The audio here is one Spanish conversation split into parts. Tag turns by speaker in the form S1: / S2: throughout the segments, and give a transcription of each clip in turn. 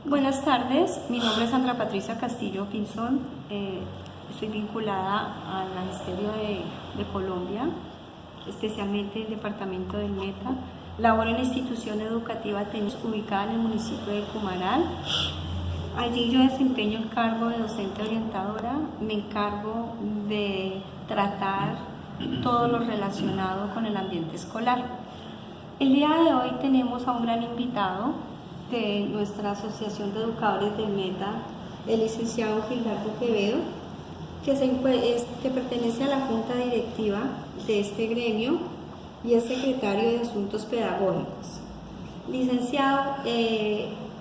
S1: Buenas tardes, mi nombre es Sandra Patricia Castillo Pinzón, estoy vinculada al Magisterio de Colombia, especialmente el departamento del Meta. Laboro en la institución educativa ubicada en el municipio de Cumaral. Allí yo desempeño el cargo de docente orientadora, me encargo de tratar todo lo relacionado con el ambiente escolar. El día de hoy tenemos a un gran invitado de nuestra Asociación de Educadores del Meta, el licenciado Gildardo Quevedo, que pertenece a la Junta Directiva de este gremio y es secretario de Asuntos Pedagógicos. Licenciado,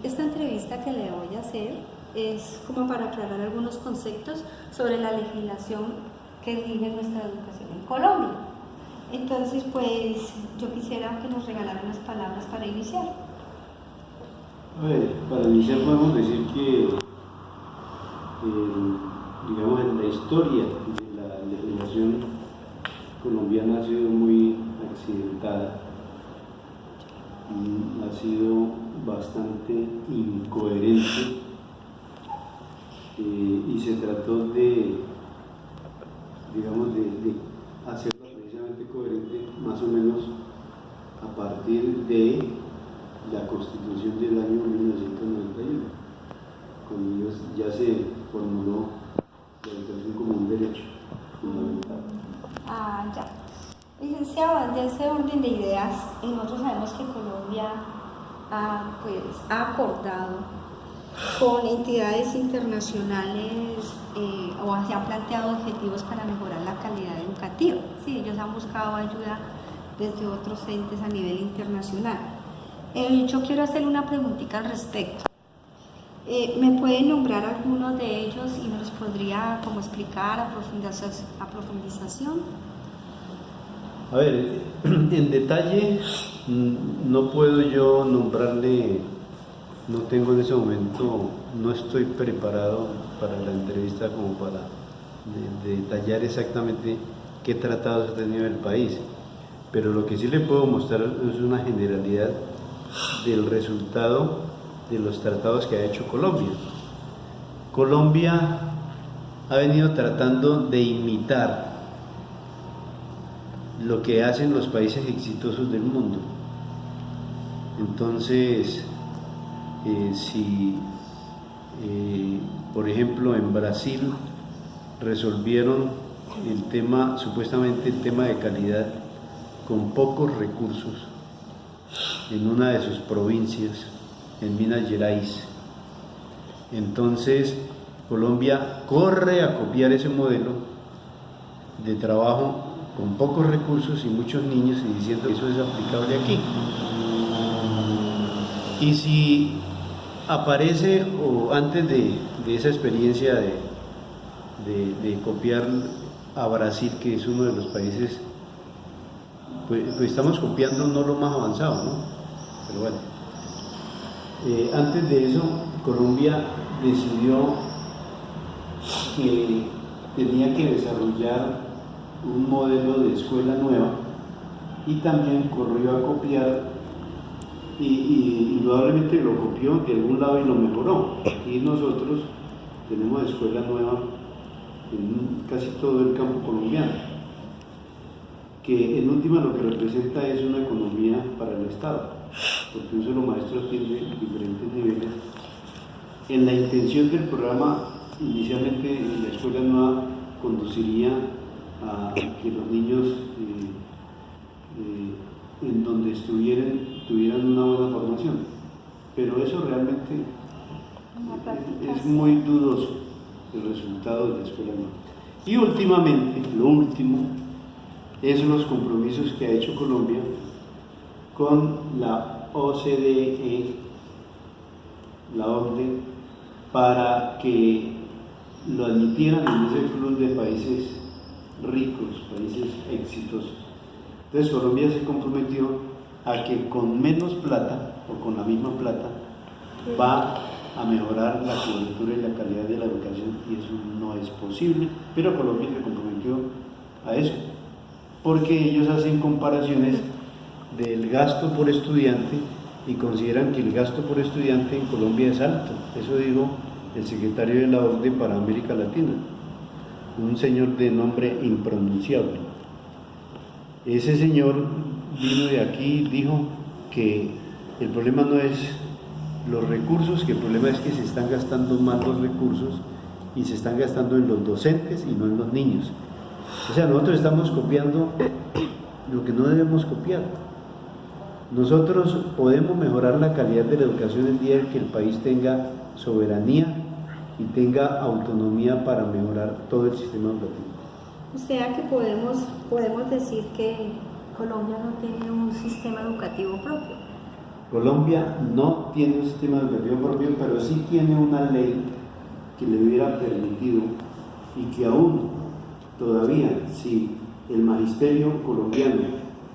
S1: esta entrevista que le voy a hacer es como para aclarar algunos conceptos sobre la legislación que rige nuestra educación en Colombia. Entonces, pues yo quisiera que nos regalara unas palabras para iniciar.
S2: A ver, para iniciar podemos decir que, digamos, en la historia de la legislación colombiana ha sido muy accidentada, ha sido bastante incoherente y se trató de, digamos, de hacerla precisamente coherente más o menos a partir de la Constitución del año 1991, cuando ya se formuló la educación como un derecho fundamental.
S1: Ya. Licenciado, de ese orden de ideas, nosotros sabemos que Colombia ha acordado con entidades internacionales o se han planteado objetivos para mejorar la calidad educativa. Sí, ellos han buscado ayuda desde otros entes a nivel internacional. Yo quiero hacer una preguntita al respecto. ¿Me pueden nombrar algunos de ellos y nos podría como explicar a profundización?
S2: A ver, en detalle no puedo yo nombrarle, no tengo en ese momento, no estoy preparado para la entrevista como para detallar exactamente qué tratados ha tenido el país, pero lo que sí le puedo mostrar es una generalidad del resultado de los tratados que ha hecho Colombia. Colombia ha venido tratando de imitar lo que hacen los países exitosos del mundo. Entonces, si por ejemplo en Brasil resolvieron el tema, supuestamente el tema de calidad con pocos recursos, en una de sus provincias, en Minas Gerais. Entonces, Colombia corre a copiar ese modelo de trabajo con pocos recursos y muchos niños y diciendo que eso es aplicable aquí. Y si aparece, o antes de esa experiencia de copiar a Brasil, que es uno de los países, pues estamos copiando no lo más avanzado, ¿no? Pero bueno, antes de eso, Colombia decidió que tenía que desarrollar un modelo de escuela nueva y también corrió a copiar y indudablemente lo copió de algún lado y lo mejoró. Aquí nosotros tenemos escuela nueva en casi todo el campo colombiano, que en última lo que representa es una economía para el Estado, porque un solo maestro tiene diferentes niveles. En la intención del programa, inicialmente la escuela nueva conduciría a que los niños en donde tuvieran una buena formación, pero eso realmente es muy dudoso, el resultado de la escuela nueva. Y últimamente, lo último, es los compromisos que ha hecho Colombia con la OCDE, la OCDE, para que lo admitieran en ese club de países ricos, países exitosos. Entonces Colombia se comprometió a que con menos plata o con la misma plata va a mejorar la cobertura y la calidad de la educación, y eso no es posible, pero Colombia se comprometió a eso, porque ellos hacen comparaciones del gasto por estudiante y consideran que el gasto por estudiante en Colombia es alto. Eso dijo el secretario de la OCDE para América Latina, un señor de nombre impronunciable. Ese señor vino de aquí, dijo que el problema no es los recursos, que el problema es que se están gastando más los recursos y se están gastando en los docentes y no en los niños. O sea, nosotros estamos copiando lo que no debemos copiar. Nosotros podemos mejorar la calidad de la educación el día en que el país tenga soberanía y tenga autonomía para mejorar todo el sistema educativo.
S1: O sea que podemos decir que Colombia no tiene un sistema educativo propio.
S2: Colombia no tiene un sistema educativo propio, pero sí tiene una ley que le hubiera permitido, y que aún todavía, si el magisterio colombiano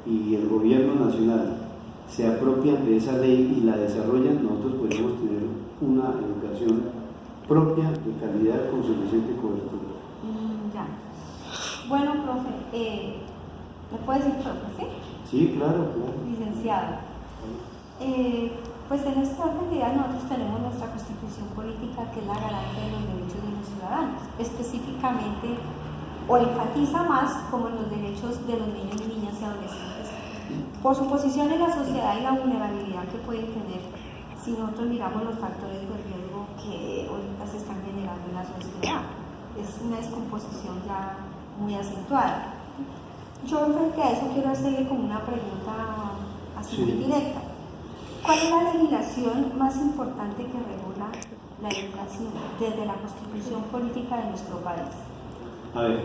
S2: y el gobierno nacional se apropian de esa ley y la desarrollan, nosotros podemos tener una educación propia, de calidad, con suficiente cobertura.
S1: Ya. Bueno, profe, ¿me puede decir profe, sí?
S2: Sí, claro.
S1: Licenciado. Pues en esta realidad nosotros tenemos nuestra Constitución Política, que es la garante de los derechos de los ciudadanos, específicamente, o enfatiza más como en los derechos de los niños, niñas y adolescentes, por su posición en la sociedad y la vulnerabilidad que pueden tener si nosotros miramos los factores de riesgo que ahorita se están generando en la sociedad. Es una descomposición ya muy acentuada. Yo frente a eso quiero hacerle como una pregunta así muy directa. ¿Cuál es la legislación más importante que regula la educación desde la Constitución Política de nuestro país?
S2: A ver,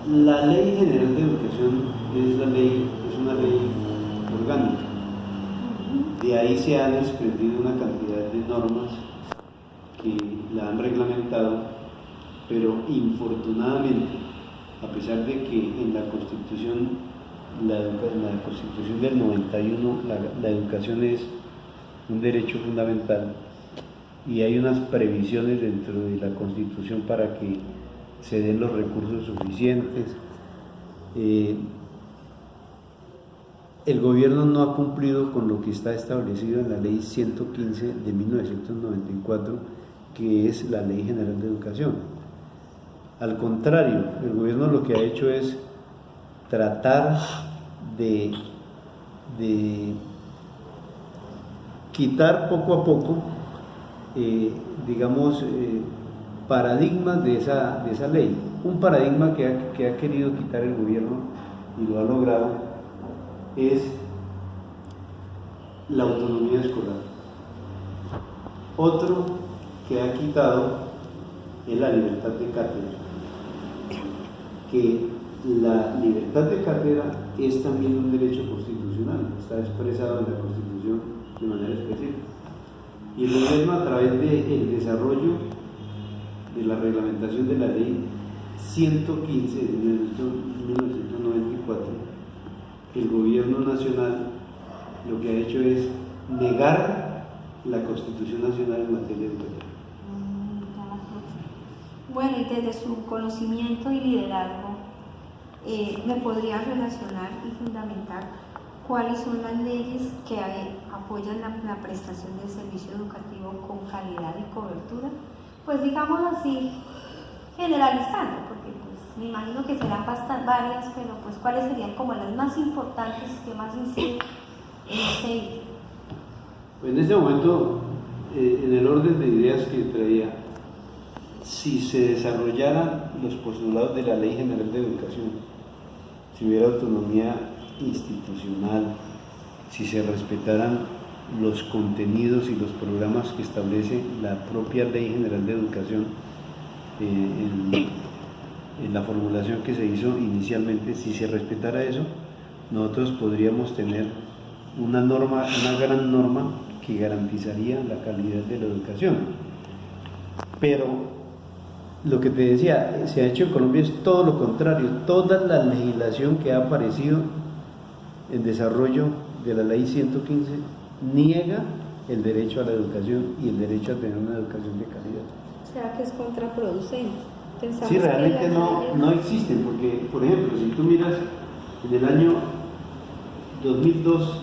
S2: la Ley General de Educación es una ley orgánica. De ahí se ha desprendido una cantidad de normas que la han reglamentado, pero infortunadamente, a pesar de que en la Constitución del 91 la educación es un derecho fundamental y hay unas previsiones dentro de la Constitución para que se den los recursos suficientes. El gobierno no ha cumplido con lo que está establecido en la Ley 115 de 1994, que es la Ley General de Educación. Al contrario, el gobierno lo que ha hecho es tratar de quitar poco a poco, paradigmas de esa ley. Un paradigma que ha querido quitar el gobierno y lo ha logrado es la autonomía escolar. Otro que ha quitado es la libertad de cátedra, que la libertad de cátedra es también un derecho constitucional, está expresado en la Constitución de manera específica. Y el gobierno, a través del desarrollo de la reglamentación de la Ley 115 de 1994, el gobierno nacional lo que ha hecho es negar la Constitución nacional en materia educativa.
S1: Bueno, y desde su conocimiento y liderazgo, ¿me podría relacionar y fundamentar cuáles son las leyes que apoyan la prestación del servicio educativo con calidad y cobertura? Pues digámoslo así, generalizando, porque pues, me imagino que serán varias, pero pues cuáles serían como las más importantes que más inciden en este ítem.
S2: Pues en este momento, en el orden de ideas que traía, si se desarrollaran los postulados de la Ley General de Educación, si hubiera autonomía institucional, si se respetaran los contenidos y los programas que establece la propia Ley General de Educación, en la formulación que se hizo inicialmente, si se respetara eso, nosotros podríamos tener una gran norma que garantizaría la calidad de la educación. Pero lo que te decía, se ha hecho en Colombia es todo lo contrario. Toda la legislación que ha aparecido en desarrollo de la Ley 115 niega el derecho a la educación y el derecho a tener una educación de calidad.
S1: O sea que es contraproducente.
S2: Sí, realmente no existen, porque, por ejemplo, si tú miras en el año 2002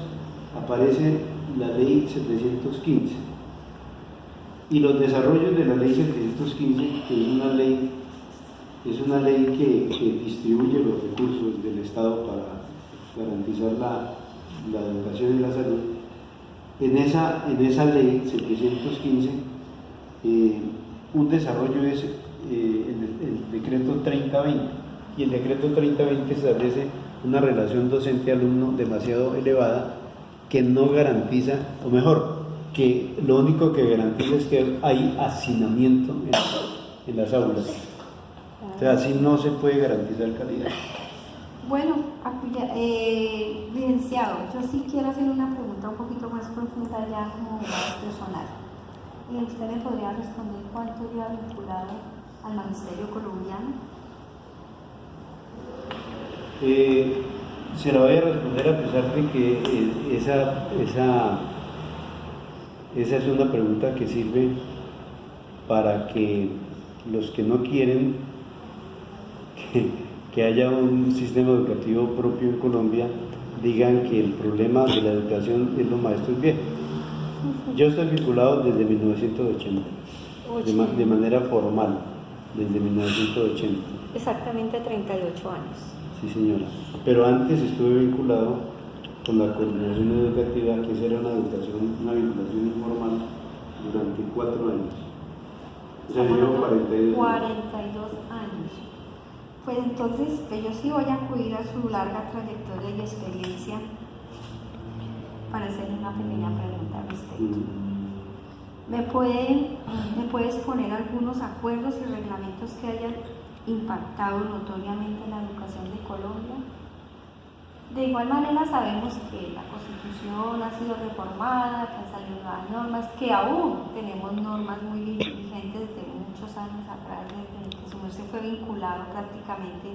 S2: aparece la ley 715 y los desarrollos de la ley 715, que es una ley que distribuye los recursos del Estado para garantizar la educación y la salud. En esa ley 715, un desarrollo es el decreto 3020, y el decreto 3020 establece una relación docente-alumno demasiado elevada que no garantiza, o mejor, que lo único que garantiza es que hay hacinamiento en las aulas. O sea, así no se puede garantizar calidad.
S1: Bueno, licenciado, yo sí quiero hacer una pregunta un poquito más profunda ya como más personal. ¿Usted me podría responder cuánto lleva vinculado al magisterio colombiano?
S2: Se la voy a responder a pesar de que esa es una pregunta que sirve para que los que no quieren que haya un sistema educativo propio en Colombia digan que el problema de la educación es los maestros viejos. Yo estoy vinculado desde 1980, de manera formal, desde 1980.
S1: Exactamente 38 años.
S2: Sí, señora. Pero antes estuve vinculado con la coordinación educativa, que era una vinculación informal durante 4 años. O sea, llevo 42
S1: años. Pues entonces, que yo sí voy a acudir a su larga trayectoria y experiencia para hacerle una pequeña pregunta al respecto. ¿Me puedes poner algunos acuerdos y reglamentos que hayan impactado notoriamente en la educación de Colombia? De igual manera sabemos que la Constitución ha sido reformada, que han salido nuevas normas, que aún tenemos normas muy vigentes desde muchos años atrás, desde que su merced fue vinculado prácticamente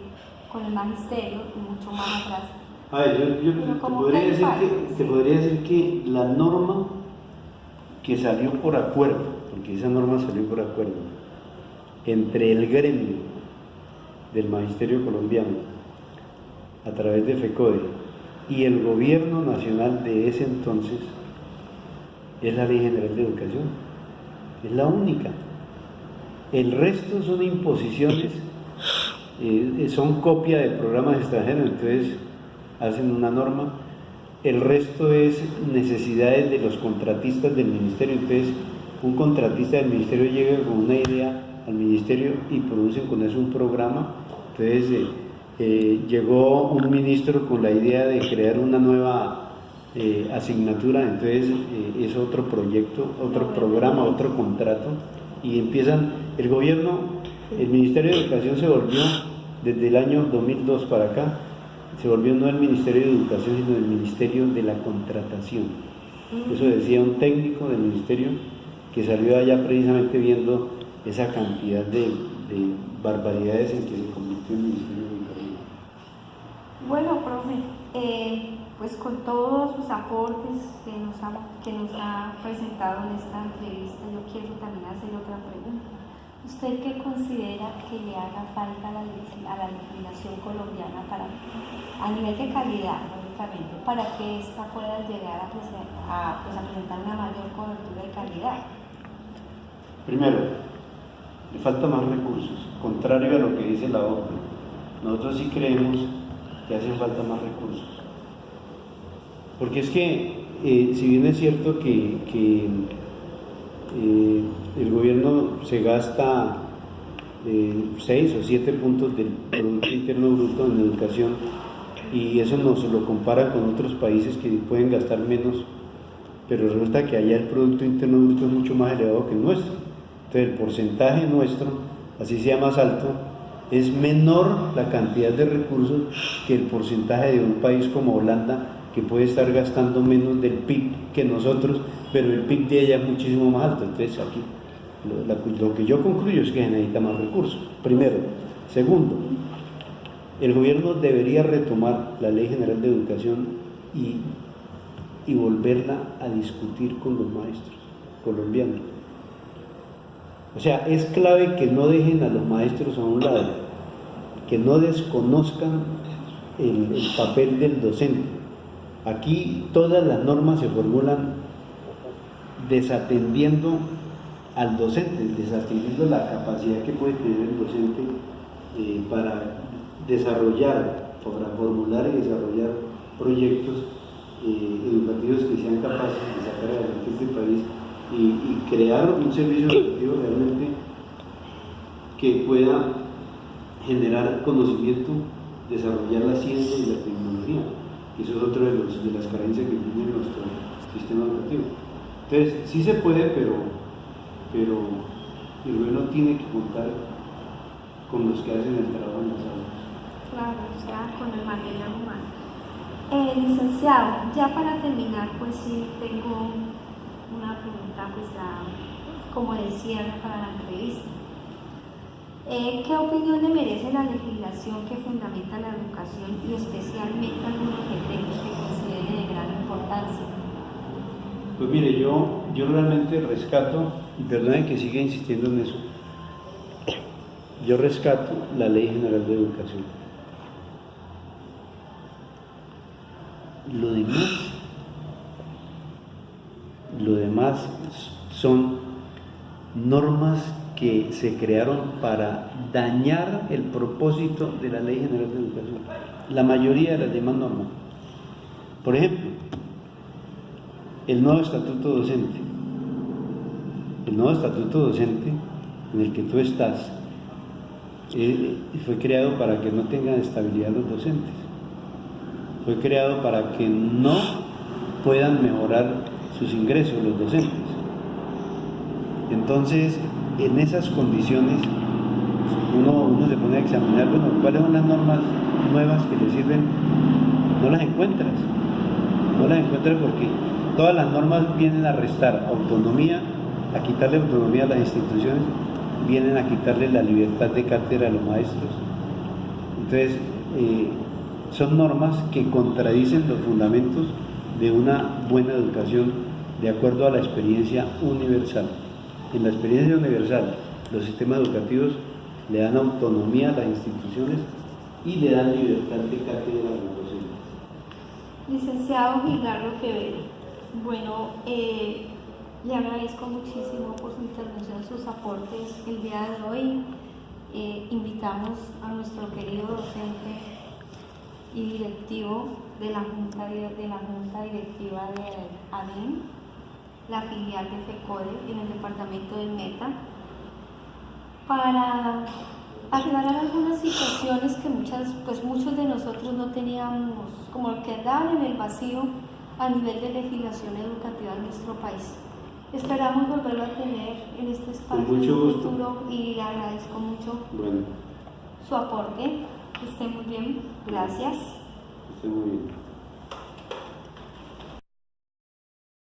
S1: con el magisterio y mucho más atrás.
S2: A ver, yo te podría decir que la norma que salió por acuerdo, porque esa norma salió por acuerdo, entre el gremio del magisterio colombiano, a través de FECODE, y el gobierno nacional de ese entonces, es la Ley General de Educación. Es la única. El resto son imposiciones, son copia de programas extranjeros, entonces hacen una norma. El resto es necesidades de los contratistas del ministerio, entonces un contratista del ministerio llega con una idea al ministerio y producen con eso un programa. Entonces llegó un ministro con la idea de crear una nueva asignatura, entonces es otro proyecto, otro programa, otro contrato, y empiezan, el gobierno, el Ministerio de Educación se volvió, desde el año 2002 para acá, se volvió no el Ministerio de Educación, sino el Ministerio de la Contratación. Eso decía un técnico del ministerio que salió allá precisamente viendo esa cantidad de barbaridades en que se convirtió el Ministerio de Educación.
S1: Bueno, profe, pues con todos sus aportes que nos ha presentado en esta entrevista, yo quiero también hacer otra pregunta. ¿Usted qué considera que le haga falta a la legislación colombiana a nivel de calidad, lógicamente, para que ésta pueda llegar a presentar una mayor cobertura de calidad?
S2: Primero, le falta más recursos, contrario a lo que dice la OCDE. Nosotros sí creemos que hacen falta más recursos. Porque es que, si bien es cierto que el gobierno se gasta 6 o 7 puntos del Producto Interno Bruto en educación, y eso no se lo compara con otros países que pueden gastar menos, pero resulta que allá el Producto Interno Bruto es mucho más elevado que el nuestro. Entonces el porcentaje nuestro, así sea más alto, es menor la cantidad de recursos que el porcentaje de un país como Holanda, que puede estar gastando menos del PIB que nosotros, pero el PIB de ella es muchísimo más alto. Entonces aquí lo que yo concluyo es que se necesita más recursos, primero. Segundo, el gobierno debería retomar la Ley General de Educación y volverla a discutir con los maestros colombianos. O sea, es clave que no dejen a los maestros a un lado, que no desconozcan el papel del docente. Aquí todas las normas se formulan desatendiendo al docente, desatendiendo la capacidad que puede tener el docente para desarrollar, para formular y desarrollar proyectos educativos que sean capaces de sacar adelante este país y crear un servicio educativo realmente que pueda generar conocimiento, desarrollar la ciencia y la tecnología. Eso es otro de las carencias que tiene nuestro sistema educativo. Entonces, sí se puede, pero el gobierno tiene que contar con los que hacen el trabajo en las aulas.
S1: Claro, o sea, con el material humano. Licenciado, ya para terminar, pues sí tengo una pregunta, pues como decía, para la entrevista. ¿Qué opinión le merece la legislación que fundamenta la educación y especialmente algunos decretos que considere de gran importancia?
S2: Pues mire, yo realmente rescato, y perdonen que siga insistiendo en eso, yo rescato la Ley General de Educación. Lo demás son normas que se crearon para dañar el propósito de la Ley General de Educación. La mayoría de las demás normas. Por ejemplo, el nuevo estatuto docente. El nuevo estatuto docente en el que tú estás fue creado para que no tengan estabilidad los docentes. Fue creado para que no puedan mejorar sus ingresos los docentes. Entonces, en esas condiciones, uno se pone a examinar, bueno, ¿cuáles son las normas nuevas que le sirven? No las encuentras porque todas las normas vienen a restar autonomía, a quitarle autonomía a las instituciones, vienen a quitarle la libertad de cátedra a los maestros. Entonces, son normas que contradicen los fundamentos de una buena educación de acuerdo a la experiencia universal. En la experiencia universal, los sistemas educativos le dan autonomía a las instituciones y le dan libertad de cátedra a los docentes.
S1: Licenciado Gildardo Quevedo, bueno, le agradezco muchísimo por su intervención, sus aportes el día de hoy. Invitamos a nuestro querido docente y directivo de la Junta Directiva de ADIN, la filial de FECODE en el departamento del Meta, para aclarar algunas situaciones que muchos de nosotros no teníamos, como que andaban en el vacío a nivel de legislación educativa en nuestro país. Esperamos volverlo a tener en este espacio en el futuro y le agradezco mucho su aporte. Que esté muy bien. Gracias.
S2: Que esté muy bien.